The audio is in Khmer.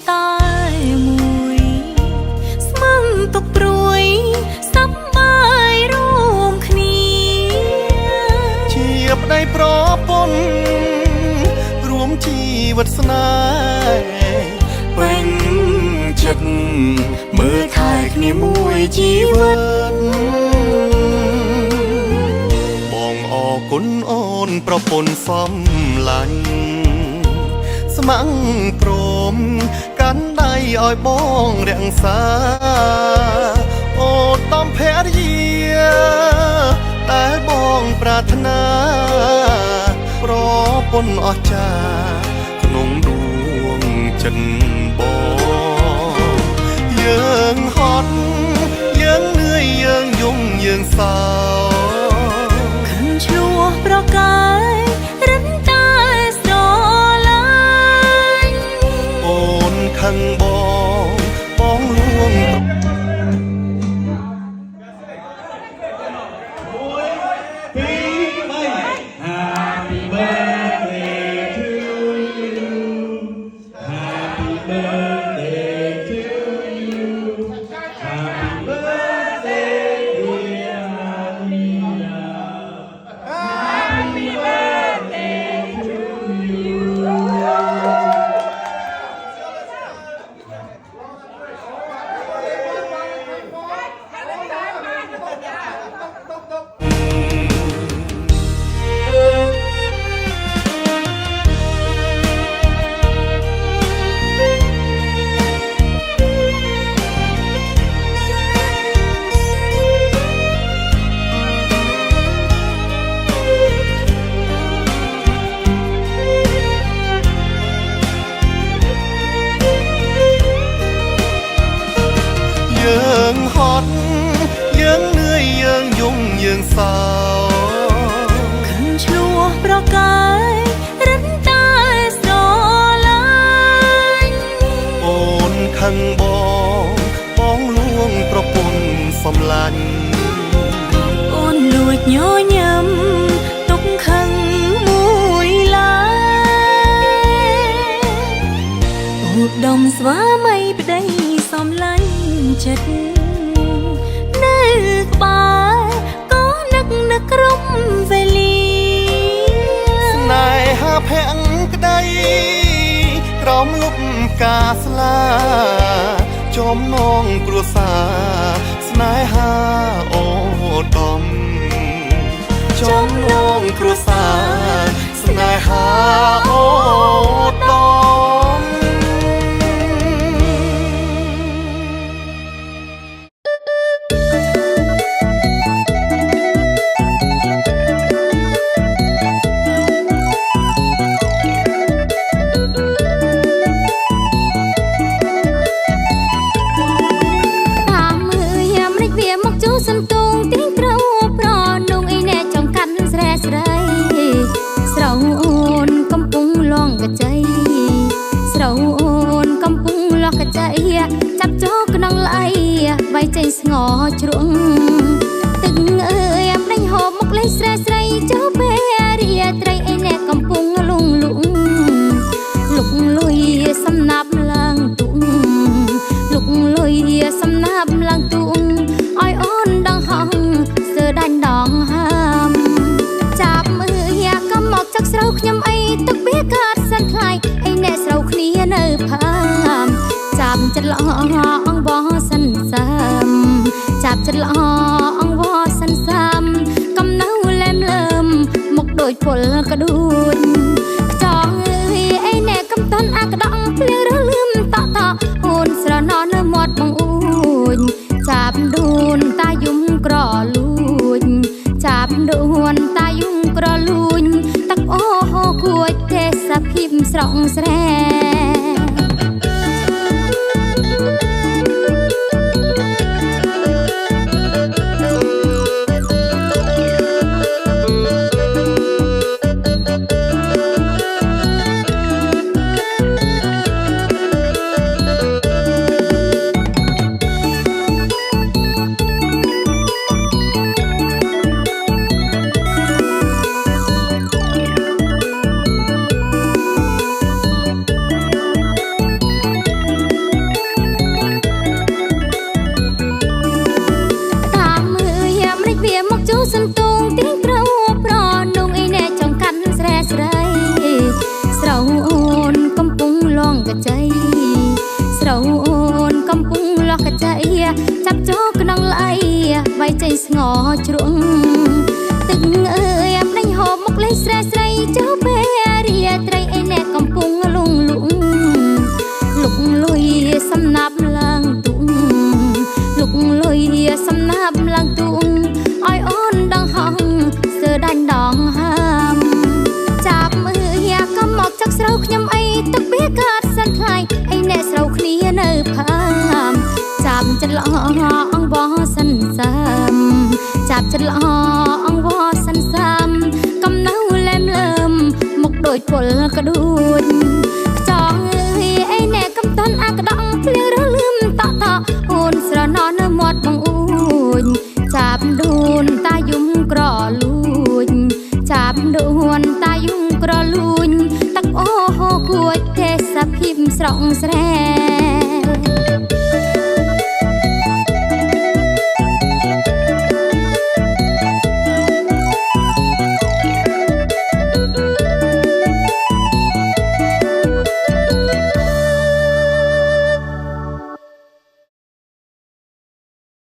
តែមួយស្មឹងទុកព្រួយសប្បាយរួមគ្នាជាប្តីប្រពន្ធរួមជីវិតស្នេហ៍ពេញចិត្តមើលថែគ្នាមួយជីវិតបងអរគុណអូនប្រពន្ធសំឡាញ់ស្ម័គ្រព្រមកាន់ដៃឲ្យបងរក្សាអូនតំភរិយាតែបងប្រាថ្នាប្រពន្ធអស្ចារ្យក្នុងដួងចិត្តបងយើងហត់យើងនឿយយើងយំយើងសោខឹងឆ្លោះប្រកាយរិនតែស្រឡាញ់អូនខឹងបងលួងយើងហត់យើងនឿយយើងយំយើងសោខឹងឆ្លោះប្រកាយរិនតែស្រឡាញ់អូនខឹងបងលួងប្រពន្ធសំឡាញ់អូនលួចញញឹមទុកខឹងមួយឡើយឧត្តមស្វាមីប្តីសំឡាញ់ចិត្តនៅក្បែរក៏នឹកក្រុមវេលាស្នេហាភក្តីក្រោមលុបផ្កាស្លាចំណងគ្រួសារស្នេហាអូតំចំណងគ្រួសារស្នេហាអូតំចេញស្ងោជ្រុងទឹកអើយអាប់ដេញហូបមកលេងស្រីចូលពេលរាត្រីឯអ្នកកំពុងលងលក់លុកលុយសំណាប់ឡើងទុំលុកលុយសំណាប់ឡើងទុំឲ្យអូនដងហងស្ទើរដាញ់ដងហើមចាប់មើលយ៉ាកំមកចាក់ស្រូវខ្ញុំអីទឹកបៀកាត់សិនថ្លៃឯអ្នកស្រូវគ្នានៅផាមចាប់ចិត្តល្អអងបងសិនសាមចាប់ចិត្តល្អអងវសិនសាមកំណៅលែមលើមមកដូចពលកដួចខ្ចងអើយឯអ្នកកំតន់អាក្តងភ្លៀងរលឹមតអូនស្រណោនៅមាត់បងអួយចាប់ដួនតាយំក្រលួចចាប់ដួនតាយំក្រលួចតាក់អូហូគួចទេសភាពស្រងស្រែ ជ្រុងទឹកអើយអាប់ដេញហូបមកលេងស្រែស្រីចុះពេលរាត្រីឯអ្នកកំពុងលងលក់លុកលុយសំណាប់ឡើងទុំលុកលុយសំណាប់ឡើងទុំឲ្យអូនដងហងសើដាញ់ដងហាមចាប់មើលយ៉ាកំមកចាក់ស្រូវខ្ញុំអីទឹកវាកាត់សិនថ្លៃឯអ្នកស្រូវគ្នានៅផាមចាប់ចិត្តល្អអង្វរសិនសាមចាប់ចិត្តល្អអង្វរសិនសាមកំណៅលែមលើមមុខដូចពលក្ដួចចង់អីអ្នកកំតន់អាក្ដងភ្លៀងរលឹមតតអូនស្រណោនៅមាត់បងអួយចាប់ដួនតាយំក្រលួចចាប់ដួនតាយំក្រលួចទឹកអូហូគួចទេសភាពស្រងស្រែ